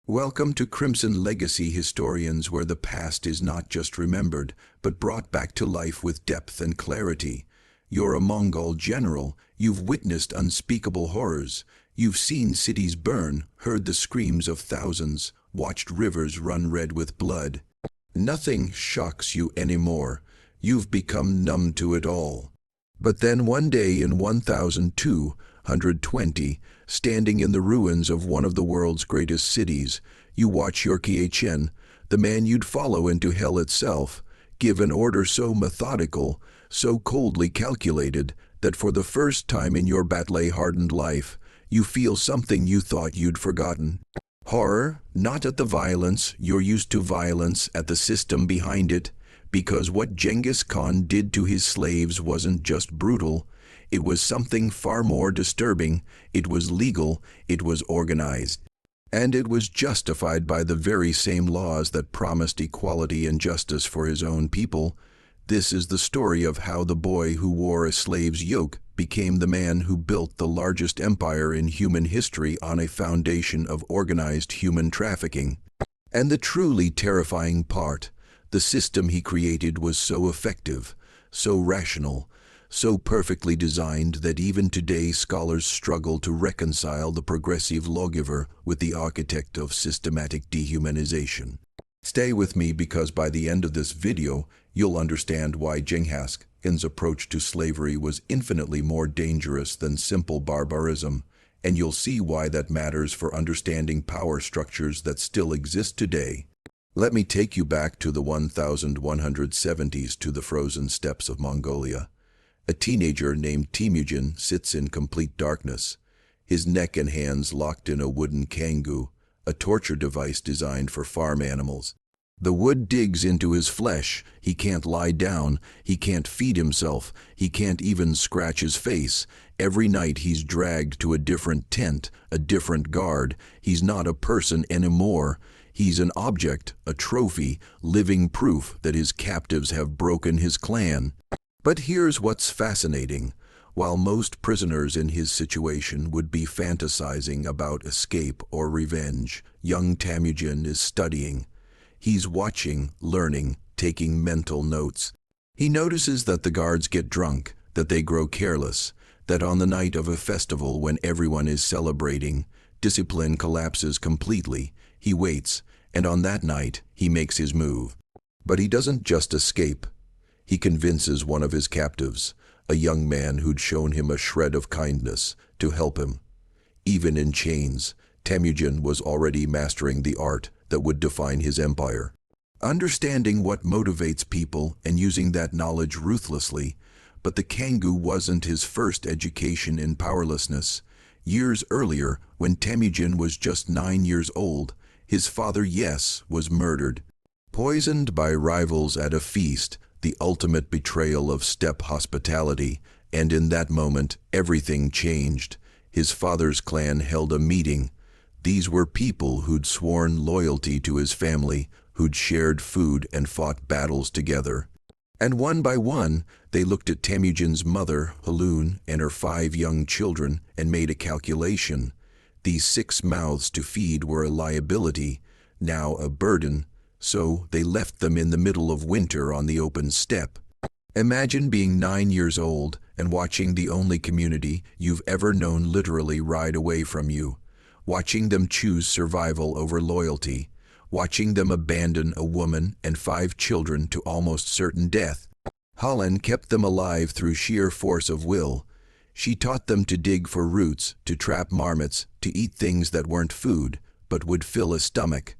Welcome to Crimson Legacy Historians, where the past is not just remembered, but brought back to life with depth and clarity. You're a Mongol general. You've witnessed unspeakable horrors. You've seen cities burn, heard the screams of thousands, watched rivers run red with blood. Nothing shocks you anymore. You've become numb to it all. But then one day in 1220, standing in the ruins of one of the world's greatest cities, you watch your Chen, the man you'd follow into hell itself, give an order so methodical, so coldly calculated, that for the first time in your battle-hardened life, you feel something you thought you'd forgotten. Horror, not at the violence. You're used to violence, at the system behind it, because what Genghis Khan did to his slaves wasn't just brutal. It was something far more disturbing. It was legal, it was organized, and it was justified by the very same laws that promised equality and justice for his own people. This is the story of how the boy who wore a slave's yoke became the man who built the largest empire in human history on a foundation of organized human trafficking. And the truly terrifying part, the system he created was so effective, so rational, so perfectly designed that even today scholars struggle to reconcile the progressive lawgiver with the architect of systematic dehumanization. Stay with me, because by the end of this video, you'll understand why Genghis Khan's approach to slavery was infinitely more dangerous than simple barbarism, and you'll see why that matters for understanding power structures that still exist today. Let me take you back to the 1170s, to the frozen steppes of Mongolia. A teenager named Temujin sits in complete darkness, his neck and hands locked in a wooden kangu, a torture device designed for farm animals. The wood digs into his flesh. He can't lie down, he can't feed himself, he can't even scratch his face. Every night he's dragged to a different tent, a different guard. He's not a person anymore. He's an object, a trophy, living proof that his captives have broken his clan. But here's what's fascinating. While most prisoners in his situation would be fantasizing about escape or revenge, young Temujin is studying. He's watching, learning, taking mental notes. He notices that the guards get drunk, that they grow careless, that on the night of a festival when everyone is celebrating, discipline collapses completely. He waits, and on that night, he makes his move. But he doesn't just escape. He convinces one of his captives, a young man who'd shown him a shred of kindness, to help him. Even in chains, Temujin was already mastering the art that would define his empire. Understanding what motivates people and using that knowledge ruthlessly. But the kangu wasn't his first education in powerlessness. Years earlier, when Temujin was just 9 years old, his father, was murdered. Poisoned by rivals at a feast, the ultimate betrayal of steppe hospitality, and in that moment, everything changed. His father's clan held a meeting. These were people who'd sworn loyalty to his family, who'd shared food and fought battles together. And one by one, they looked at Temujin's mother, Halun, and her 5 young children, and made a calculation. These 6 mouths to feed were a liability, now a burden, so they left them in the middle of winter on the open steppe. Imagine being 9 years old and watching the only community you've ever known literally ride away from you, watching them choose survival over loyalty, watching them abandon a woman and 5 children to almost certain death. Halun kept them alive through sheer force of will. She taught them to dig for roots, to trap marmots, to eat things that weren't food, but would fill a stomach.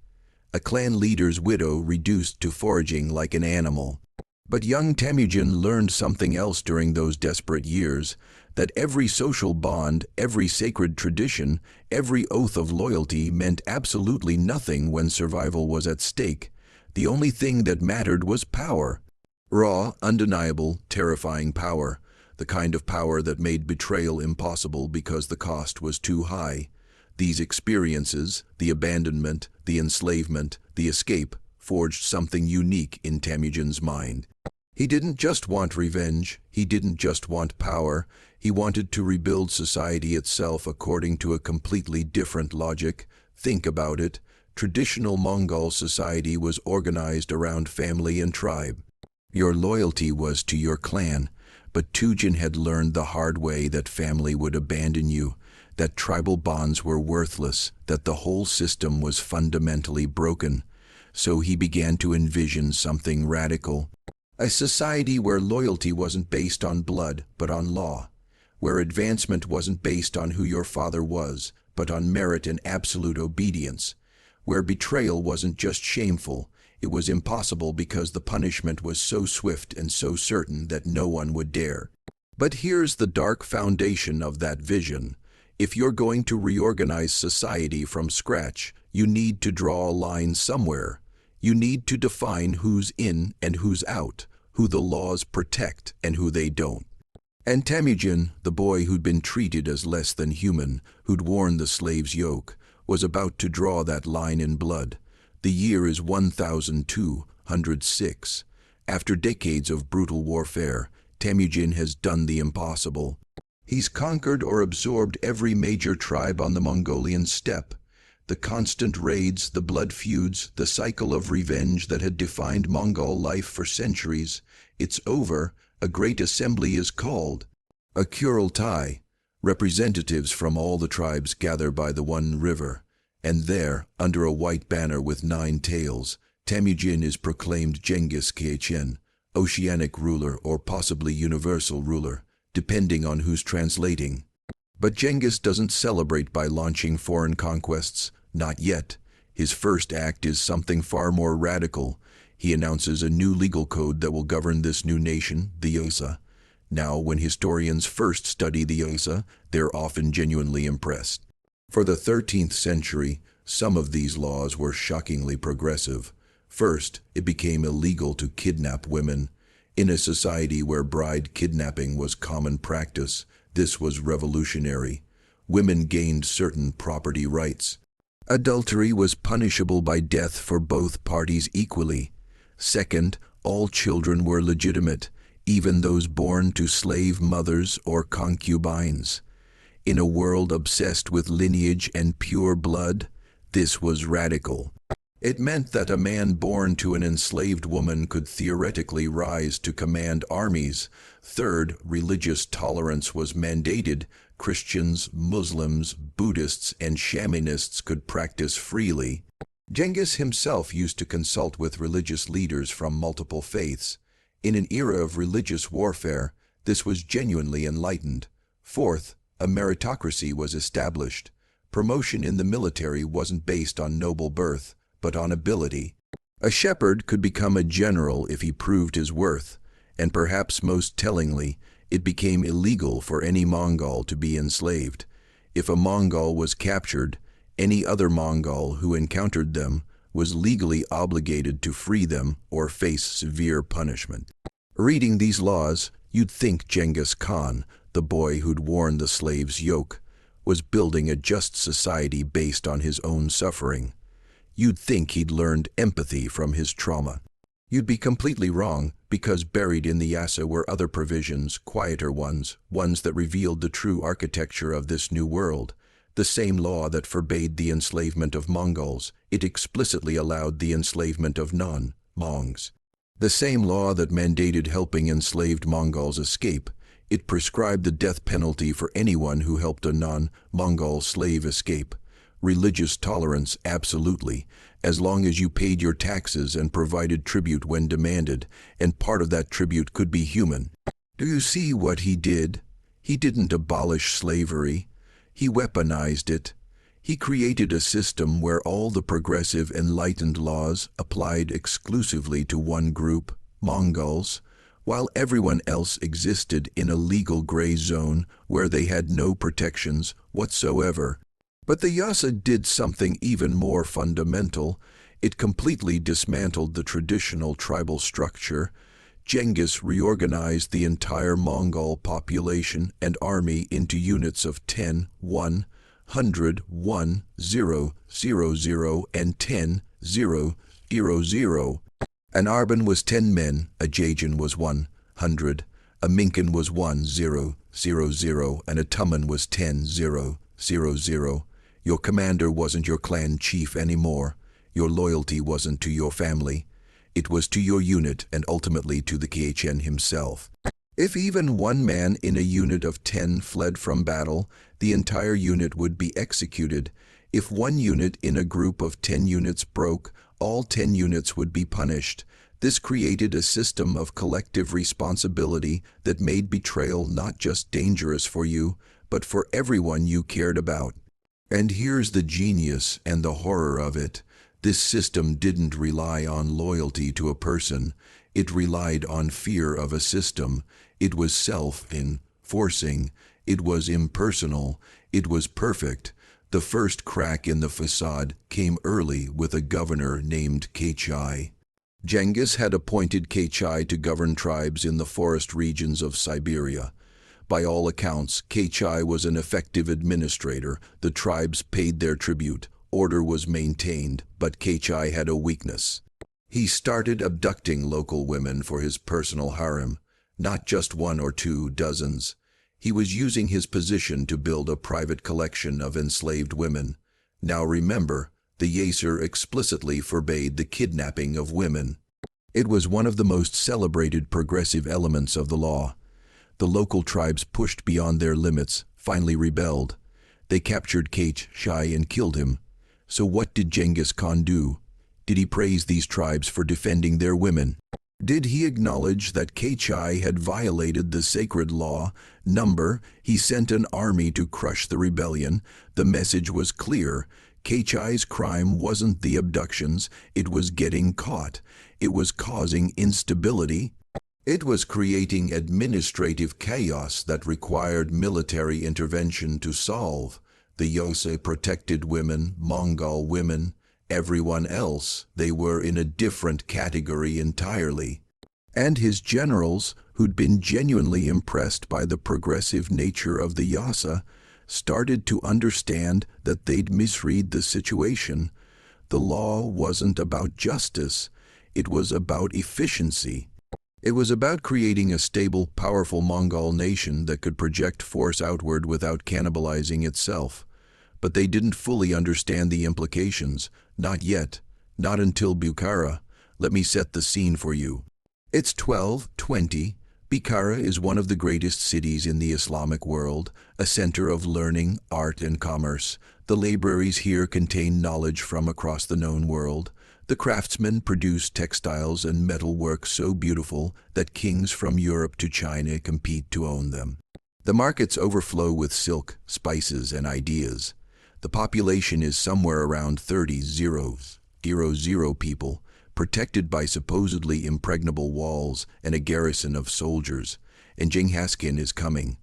A clan leader's widow reduced to foraging like an animal. But young Temujin learned something else during those desperate years, that every social bond, every sacred tradition, every oath of loyalty meant absolutely nothing when survival was at stake. The only thing that mattered was power. Raw, undeniable, terrifying power. The kind of power that made betrayal impossible because the cost was too high. These experiences, the abandonment, the enslavement, the escape, forged something unique in Temujin's mind. He didn't just want revenge, he didn't just want power, he wanted to rebuild society itself according to a completely different logic. Think about it. Traditional Mongol society was organized around family and tribe. Your loyalty was to your clan, but Tujin had learned the hard way that family would abandon you, that tribal bonds were worthless, that the whole system was fundamentally broken. So he began to envision something radical. A society where loyalty wasn't based on blood, but on law. Where advancement wasn't based on who your father was, but on merit and absolute obedience. Where betrayal wasn't just shameful, it was impossible because the punishment was so swift and so certain that no one would dare. But here's the dark foundation of that vision. If you're going to reorganize society from scratch, you need to draw a line somewhere. You need to define who's in and who's out, who the laws protect and who they don't. And Temujin, the boy who'd been treated as less than human, who'd worn the slave's yoke, was about to draw that line in blood. The year is 1206. After decades of brutal warfare, Temujin has done the impossible. He's conquered or absorbed every major tribe on the Mongolian steppe. The constant raids, the blood feuds, the cycle of revenge that had defined Mongol life for centuries. It's over. A great assembly is called. A Kurultai. Representatives from all the tribes gather by the one river. And there, under a white banner with 9 tails, Temujin is proclaimed Genghis Khan, oceanic ruler or possibly universal ruler, depending on who's translating. But Genghis doesn't celebrate by launching foreign conquests, not yet. His first act is something far more radical. He announces a new legal code that will govern this new nation, the Yosa. Now, when historians first study the Yosa, they're often genuinely impressed. For the 13th century, some of these laws were shockingly progressive. First, it became illegal to kidnap women. In a society where bride kidnapping was common practice, this was revolutionary. Women gained certain property rights. Adultery was punishable by death for both parties equally. Second, all children were legitimate, even those born to slave mothers or concubines. In a world obsessed with lineage and pure blood, this was radical. It meant that a man born to an enslaved woman could theoretically rise to command armies. Third, religious tolerance was mandated. Christians, Muslims, Buddhists, and shamanists could practice freely. Genghis himself used to consult with religious leaders from multiple faiths. In an era of religious warfare, this was genuinely enlightened. Fourth, a meritocracy was established. Promotion in the military wasn't based on noble birth, but on ability. A shepherd could become a general if he proved his worth, and perhaps most tellingly, it became illegal for any Mongol to be enslaved. If a Mongol was captured, any other Mongol who encountered them was legally obligated to free them or face severe punishment. Reading these laws, you'd think Genghis Khan, the boy who'd worn the slave's yoke, was building a just society based on his own suffering. You'd think he'd learned empathy from his trauma. You'd be completely wrong, because buried in the Yasa were other provisions, quieter ones that revealed the true architecture of this new world. The same law that forbade the enslavement of Mongols, it explicitly allowed the enslavement of non-Mongs. The same law that mandated helping enslaved Mongols escape, it prescribed the death penalty for anyone who helped a non-Mongol slave escape. Religious tolerance, absolutely, as long as you paid your taxes and provided tribute when demanded, and part of that tribute could be human. Do you see what he did? He didn't abolish slavery. He weaponized it. He created a system where all the progressive enlightened laws applied exclusively to one group, Mongols, while everyone else existed in a legal gray zone where they had no protections whatsoever. But the Yasa did something even more fundamental. It completely dismantled the traditional tribal structure. Genghis reorganized the entire Mongol population and army into units of 10, 100, 1, 0, 0, 0, and 10, 0, 0, 0. An Arban was 10 men, a Jajin was 100, a Minkan was 1, 0, 0, 0, and a Tumen was 10, 0, 0, 0. Your commander wasn't your clan chief anymore. Your loyalty wasn't to your family. It was to your unit and ultimately to the Khen himself. If even one man in a unit of 10 fled from battle, the entire unit would be executed. If one unit in a group of 10 units broke, all 10 units would be punished. This created a system of collective responsibility that made betrayal not just dangerous for you, but for everyone you cared about. And here's the genius and the horror of it. This system didn't rely on loyalty to a person. It relied on fear of a system. It was self-enforcing. It was impersonal. It was perfect. The first crack in the facade came early with a governor named Kechai. Genghis had appointed Kechai to govern tribes in the forest regions of Siberia. By all accounts, Kechai was an effective administrator. The tribes paid their tribute. Order was maintained, but Kechai had a weakness. He started abducting local women for his personal harem, not just 1 or 2 dozens. He was using his position to build a private collection of enslaved women. Now remember, the Yeser explicitly forbade the kidnapping of women. It was one of the most celebrated progressive elements of the law. The local tribes pushed beyond their limits, finally rebelled. They captured Kechai and killed him. So what did Genghis Khan do? Did he praise these tribes for defending their women? Did he acknowledge that Kechai had violated the sacred law? He sent an army to crush the rebellion. The message was clear. Kechai's crime wasn't the abductions, it was getting caught. It was causing instability. It was creating administrative chaos that required military intervention to solve. The Yose protected women, Mongol women, everyone else, they were in a different category entirely. And his generals, who'd been genuinely impressed by the progressive nature of the Yasa, started to understand that they'd misread the situation. The law wasn't about justice, it was about efficiency. It was about creating a stable, powerful Mongol nation that could project force outward without cannibalizing itself. But they didn't fully understand the implications. Not yet. Not until Bukhara. Let me set the scene for you. It's 1220. Bukhara is one of the greatest cities in the Islamic world, a center of learning, art, and commerce. The libraries here contain knowledge from across the known world. The craftsmen produce textiles and metalwork so beautiful that kings from Europe to China compete to own them. The markets overflow with silk, spices, and ideas. The population is somewhere around 30,000 people, protected by supposedly impregnable walls and a garrison of soldiers. And Genghis Khan is coming.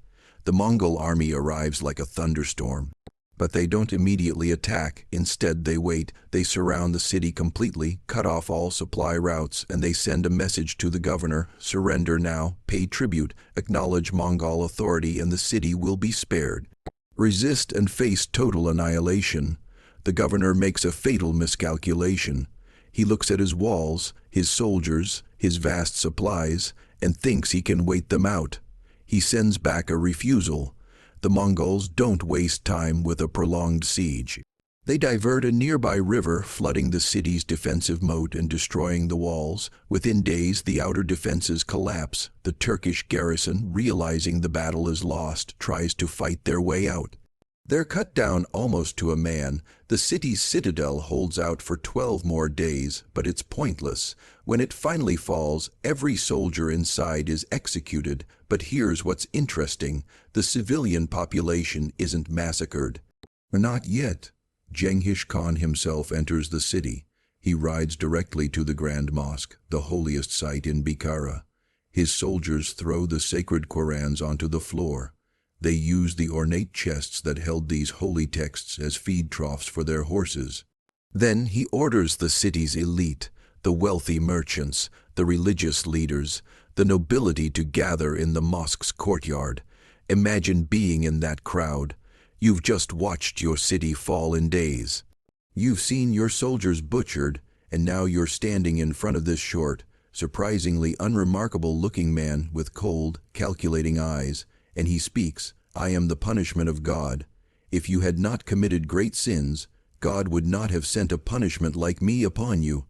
The Mongol army arrives like a thunderstorm. But they don't immediately attack. Instead, they wait. They surround the city completely, cut off all supply routes, and they send a message to the governor: surrender now, pay tribute, acknowledge Mongol authority, and the city will be spared. Resist and face total annihilation. The governor makes a fatal miscalculation. He looks at his walls, his soldiers, his vast supplies, and thinks he can wait them out. He sends back a refusal. The Mongols don't waste time with a prolonged siege. They divert a nearby river, flooding the city's defensive moat and destroying the walls. Within days, the outer defenses collapse. The Turkish garrison, realizing the battle is lost, tries to fight their way out. They're cut down almost to a man. The city's citadel holds out for 12 more days, but it's pointless. When it finally falls, every soldier inside is executed. But here's what's interesting. The civilian population isn't massacred. Not yet. Genghis Khan himself enters the city. He rides directly to the Grand Mosque, the holiest site in Bukhara. His soldiers throw the sacred Qurans onto the floor. They use the ornate chests that held these holy texts as feed troughs for their horses. Then he orders the city's elite, the wealthy merchants, the religious leaders, the nobility to gather in the mosque's courtyard. Imagine being in that crowd. You've just watched your city fall in days. You've seen your soldiers butchered, and now you're standing in front of this short, surprisingly unremarkable-looking man with cold, calculating eyes, and he speaks, "I am the punishment of God. If you had not committed great sins, God would not have sent a punishment like me upon you.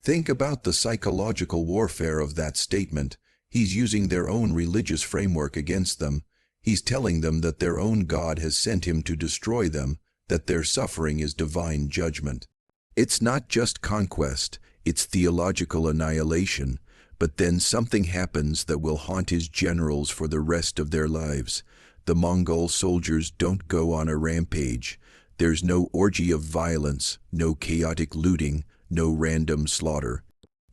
Think about the psychological warfare of that statement. He's using their own religious framework against them. He's telling them that their own God has sent him to destroy them, that their suffering is divine judgment. It's not just conquest, it's theological annihilation. But then something happens that will haunt his generals for the rest of their lives. The Mongol soldiers don't go on a rampage. There's no orgy of violence, no chaotic looting, no random slaughter.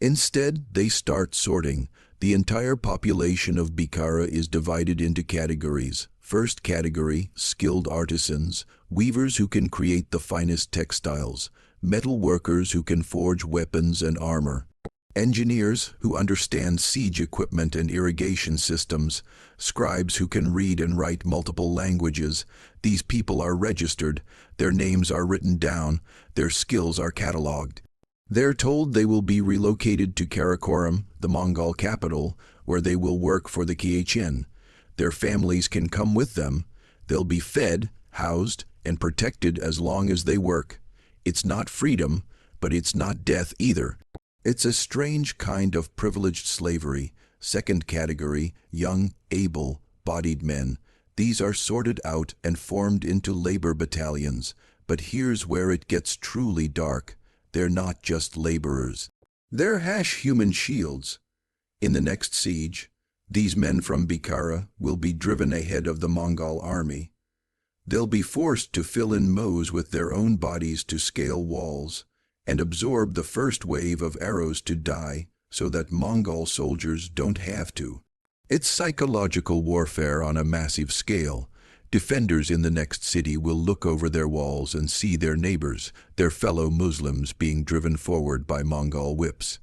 Instead, they start sorting. The entire population of Bukhara is divided into categories. First category, skilled artisans, weavers who can create the finest textiles, metal workers who can forge weapons and armor, engineers who understand siege equipment and irrigation systems, scribes who can read and write multiple languages. These people are registered, their names are written down, their skills are catalogued. They're told they will be relocated to Karakoram, the Mongol capital, where they will work for the Khen. Their families can come with them. They'll be fed, housed, and protected as long as they work. It's not freedom, but it's not death either. It's a strange kind of privileged slavery. Second category, young, able-bodied men. These are sorted out and formed into labor battalions. But here's where it gets truly dark. They're not just laborers. They're human shields. In the next siege, these men from Bukhara will be driven ahead of the Mongol army. They'll be forced to fill in mows with their own bodies to scale walls and absorb the first wave of arrows to die so that Mongol soldiers don't have to. It's psychological warfare on a massive scale. Defenders in the next city will look over their walls and see their neighbors, their fellow Muslims, being driven forward by Mongol whips.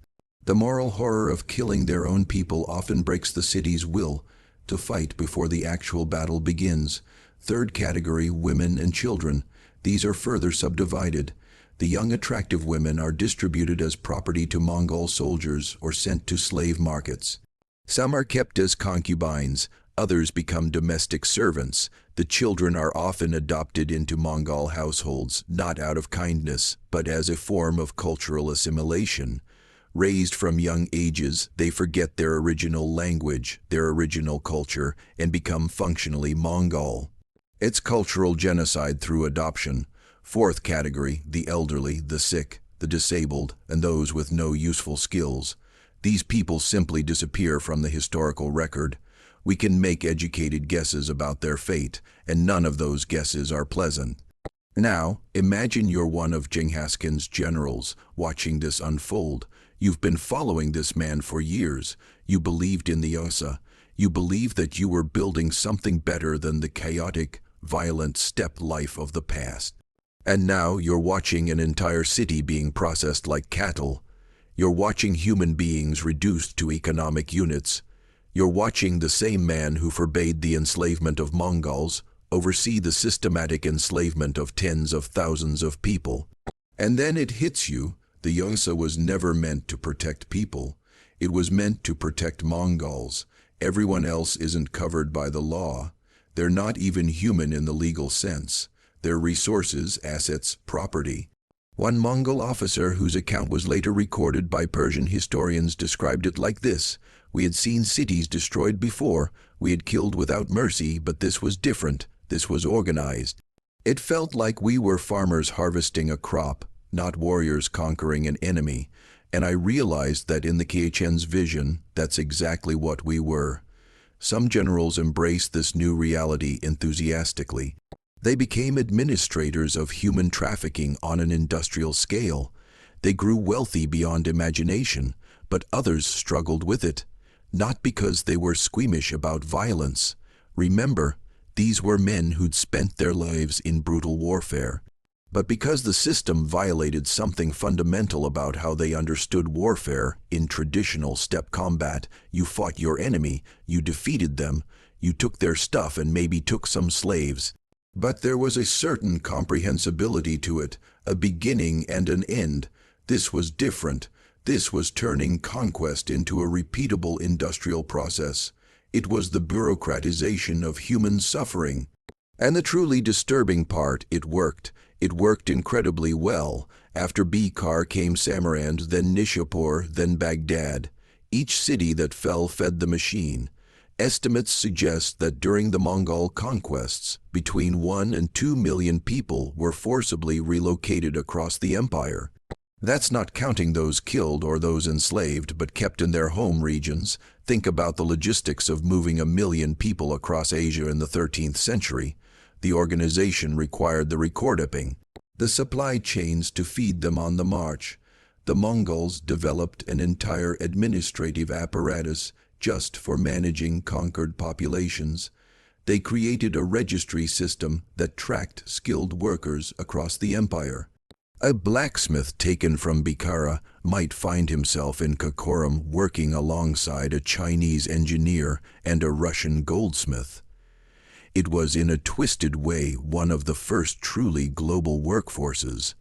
The moral horror of killing their own people often breaks the city's will to fight before the actual battle begins. Third category, women and children. These are further subdivided. The young attractive women are distributed as property to Mongol soldiers or sent to slave markets. Some are kept as concubines, others become domestic servants. The children are often adopted into Mongol households, not out of kindness, but as a form of cultural assimilation. Raised from young ages, they forget their original language, their original culture, and become functionally Mongol. It's cultural genocide through adoption. Fourth category, the elderly, the sick, the disabled, and those with no useful skills. These people simply disappear from the historical record. We can make educated guesses about their fate, and none of those guesses are pleasant. Now, imagine you're one of Genghis Khan's generals, watching this unfold. You've been following this man for years. You believed in the Osa. You believed that you were building something better than the chaotic, violent steppe life of the past. And now you're watching an entire city being processed like cattle. You're watching human beings reduced to economic units. You're watching the same man who forbade the enslavement of Mongols oversee the systematic enslavement of tens of thousands of people. And then it hits you, the Yosa was never meant to protect people. It was meant to protect Mongols. Everyone else isn't covered by the law. They're not even human in the legal sense. They're resources, assets, property. One Mongol officer whose account was later recorded by Persian historians described it like this: "We had seen cities destroyed before, we had killed without mercy, but this was different, this was organized. It felt like we were farmers harvesting a crop, not warriors conquering an enemy, and I realized that in the Khen's vision, that's exactly what we were." Some generals embraced this new reality enthusiastically. They became administrators of human trafficking on an industrial scale. They grew wealthy beyond imagination, but others struggled with it, not because they were squeamish about violence. Remember, these were men who'd spent their lives in brutal warfare, but because the system violated something fundamental about how they understood warfare. In traditional steppe combat, you fought your enemy, you defeated them, you took their stuff and maybe took some slaves. But there was a certain comprehensibility to it, a beginning and an end. This was different. This was turning conquest into a repeatable industrial process. It was the bureaucratization of human suffering. And the truly disturbing part, it worked. It worked incredibly well. After Bikar came Samarkand, then Nishapur, then Baghdad. Each city that fell fed the machine. Estimates suggest that during the Mongol conquests, between 1 and 2 million people were forcibly relocated across the empire. That's not counting those killed or those enslaved but kept in their home regions. Think about the logistics of moving 1 million people across Asia in the 13th century. The organization required the recordkeeping, the supply chains to feed them on the march. The Mongols developed an entire administrative apparatus just for managing conquered populations. They created a registry system that tracked skilled workers across the empire. A blacksmith taken from Bukhara might find himself in Karakoram working alongside a Chinese engineer and a Russian goldsmith. It was in a twisted way one of the first truly global workforces.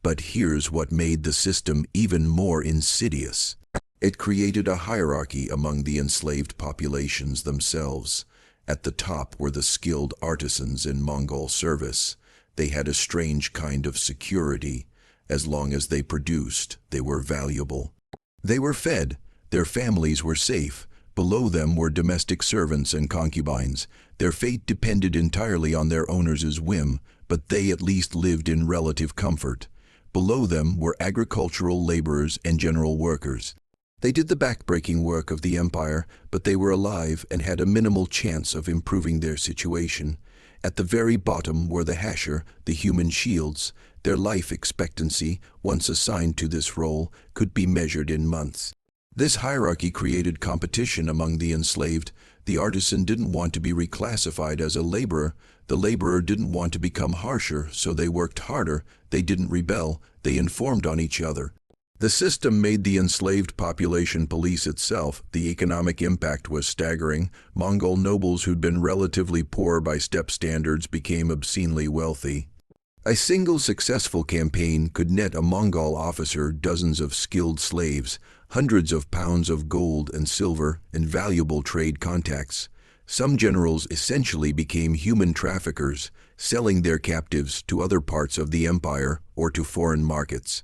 But here's what made the system even more insidious. It created a hierarchy among the enslaved populations themselves. At the top were the skilled artisans in Mongol service. They had a strange kind of security. As long as they produced, they were valuable. They were fed. Their families were safe. Below them were domestic servants and concubines. Their fate depended entirely on their owners' whim, but they at least lived in relative comfort. Below them were agricultural laborers and general workers. They did the backbreaking work of the empire, but they were alive and had a minimal chance of improving their situation. At the very bottom were the hasher, the human shields. Their life expectancy, once assigned to this role, could be measured in months. This hierarchy created competition among the enslaved. The artisan didn't want to be reclassified as a laborer. The laborer didn't want to become harsher, so they worked harder. They didn't rebel. They informed on each other. The system made the enslaved population police itself. The economic impact was staggering. Mongol nobles who'd been relatively poor by steppe standards became obscenely wealthy. A single successful campaign could net a Mongol officer dozens of skilled slaves, hundreds of pounds of gold and silver, and valuable trade contacts. Some generals essentially became human traffickers, selling their captives to other parts of the empire or to foreign markets.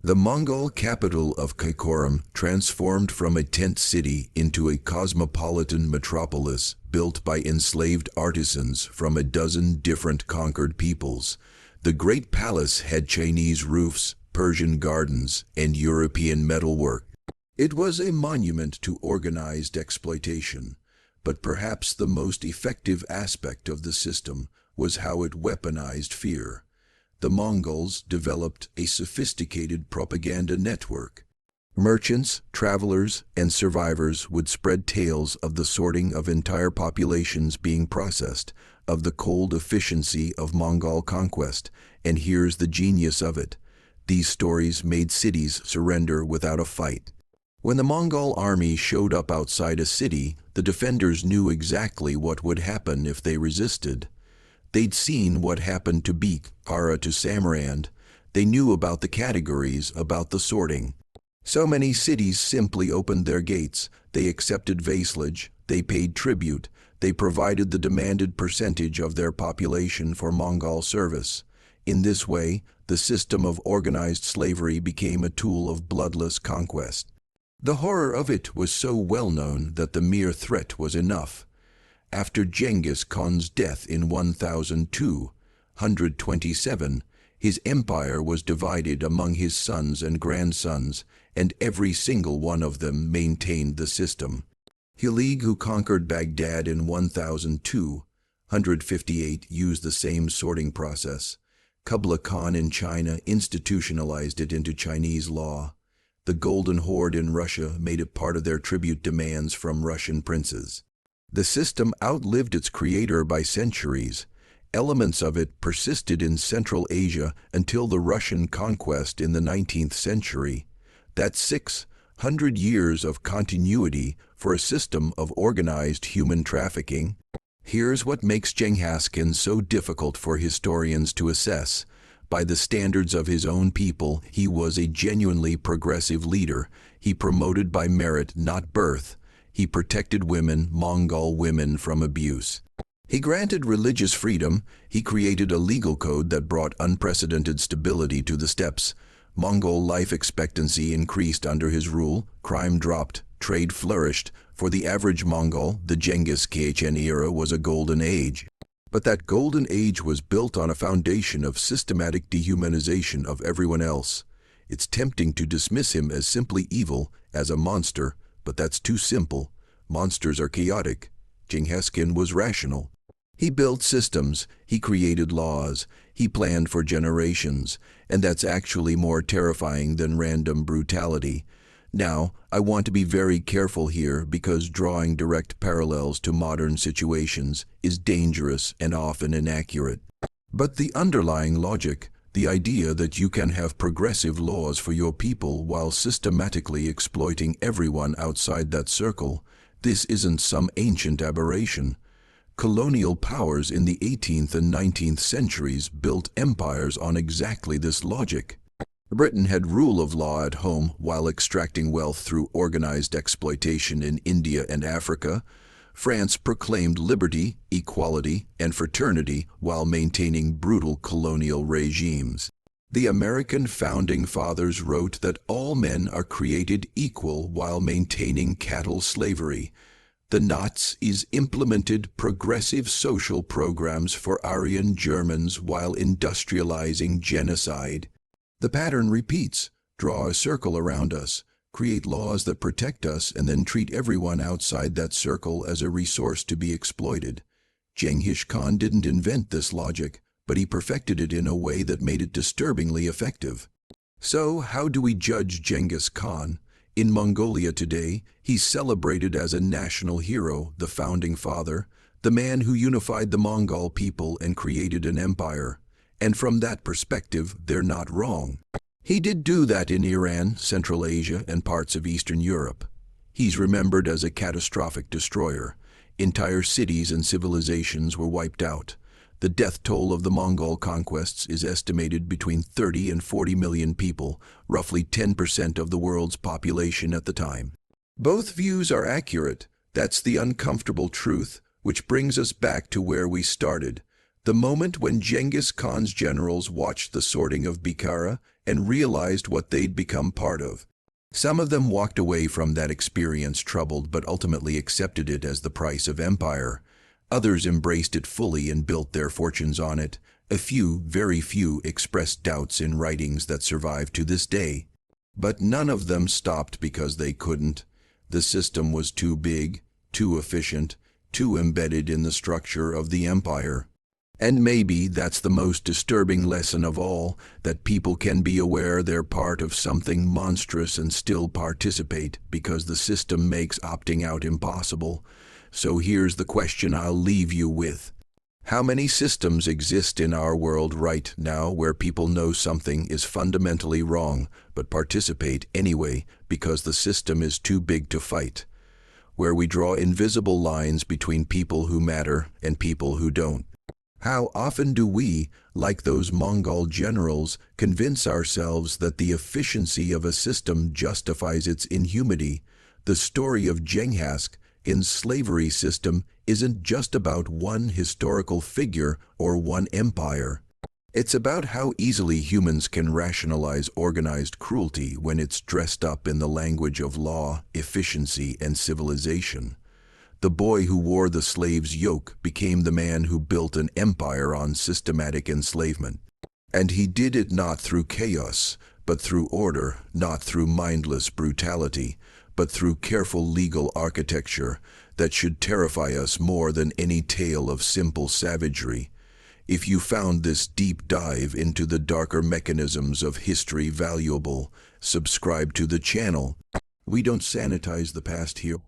The Mongol capital of Karakoram transformed from a tent city into a cosmopolitan metropolis built by enslaved artisans from a dozen different conquered peoples. The Great Palace had Chinese roofs, Persian gardens, and European metalwork. It was a monument to organized exploitation, but perhaps the most effective aspect of the system was how it weaponized fear. The Mongols developed a sophisticated propaganda network. Merchants, travelers, and survivors would spread tales of the sorting of entire populations being processed, of the cold efficiency of Mongol conquest, and here's the genius of it. These stories made cities surrender without a fight. When the Mongol army showed up outside a city, the defenders knew exactly what would happen if they resisted. They'd seen what happened to Bukhara to Samarkand. They knew about the categories, about the sorting. So many cities simply opened their gates. They accepted vassalage. They paid tribute. They provided the demanded percentage of their population for Mongol service. In this way, the system of organized slavery became a tool of bloodless conquest. The horror of it was so well known that the mere threat was enough. After Genghis Khan's death in 1227, his empire was divided among his sons and grandsons, and every single one of them maintained the system. Hilig, who conquered Baghdad in 1258, used the same sorting process. Kublai Khan in China institutionalized it into Chinese law. The Golden Horde in Russia made it part of their tribute demands from Russian princes. The system outlived its creator by centuries. Elements of it persisted in Central Asia until the Russian conquest in the 19th century. That's 600 years of continuity for a system of organized human trafficking. Here's what makes Genghis Khan so difficult for historians to assess. By the standards of his own people, he was a genuinely progressive leader. He promoted by merit, not birth. He protected women, Mongol women, from abuse. He granted religious freedom. He created a legal code that brought unprecedented stability to the steppes. Mongol life expectancy increased under his rule, crime dropped, trade flourished. For the average Mongol, the Genghis Khan era was a golden age. But that golden age was built on a foundation of systematic dehumanization of everyone else. It's tempting to dismiss him as simply evil, as a monster, but that's too simple. Monsters are chaotic. Genghis Khan was rational. He built systems, he created laws, he planned for generations, and that's actually more terrifying than random brutality. Now, I want to be very careful here because drawing direct parallels to modern situations is dangerous and often inaccurate. But the underlying logic, the idea that you can have progressive laws for your people while systematically exploiting everyone outside that circle, this isn't some ancient aberration. Colonial powers in the 18th and 19th centuries built empires on exactly this logic. Britain had rule of law at home while extracting wealth through organized exploitation in India and Africa. France proclaimed liberty, equality, and fraternity while maintaining brutal colonial regimes. The American founding fathers wrote that all men are created equal while maintaining chattel slavery. The Nazis implemented progressive social programs for Aryan Germans while industrializing genocide. The pattern repeats. Draw a circle around us, create laws that protect us, and then treat everyone outside that circle as a resource to be exploited. Genghis Khan didn't invent this logic, but he perfected it in a way that made it disturbingly effective. So, how do we judge Genghis Khan? In Mongolia today, he's celebrated as a national hero, the founding father, the man who unified the Mongol people and created an empire. And from that perspective, they're not wrong. He did do that in Iran, Central Asia, and parts of Eastern Europe. He's remembered as a catastrophic destroyer. Entire cities and civilizations were wiped out. The death toll of the Mongol conquests is estimated between 30 and 40 million people, roughly 10% of the world's population at the time. Both views are accurate. That's the uncomfortable truth, which brings us back to where we started. The moment when Genghis Khan's generals watched the sorting of Bukhara and realized what they'd become part of. Some of them walked away from that experience troubled but ultimately accepted it as the price of empire. Others embraced it fully and built their fortunes on it. A few, very few, expressed doubts in writings that survive to this day. But none of them stopped because they couldn't. The system was too big, too efficient, too embedded in the structure of the empire. And maybe that's the most disturbing lesson of all, that people can be aware they're part of something monstrous and still participate because the system makes opting out impossible. So here's the question I'll leave you with. How many systems exist in our world right now where people know something is fundamentally wrong but participate anyway because the system is too big to fight? Where we draw invisible lines between people who matter and people who don't. How often do we, like those Mongol generals, convince ourselves that the efficiency of a system justifies its inhumanity? The story of Genghis Khan's slavery system isn't just about one historical figure or one empire. It's about how easily humans can rationalize organized cruelty when it's dressed up in the language of law, efficiency, and civilization. The boy who wore the slave's yoke became the man who built an empire on systematic enslavement. And he did it not through chaos, but through order, not through mindless brutality, but through careful legal architecture that should terrify us more than any tale of simple savagery. If you found this deep dive into the darker mechanisms of history valuable, subscribe to the channel. We don't sanitize the past here.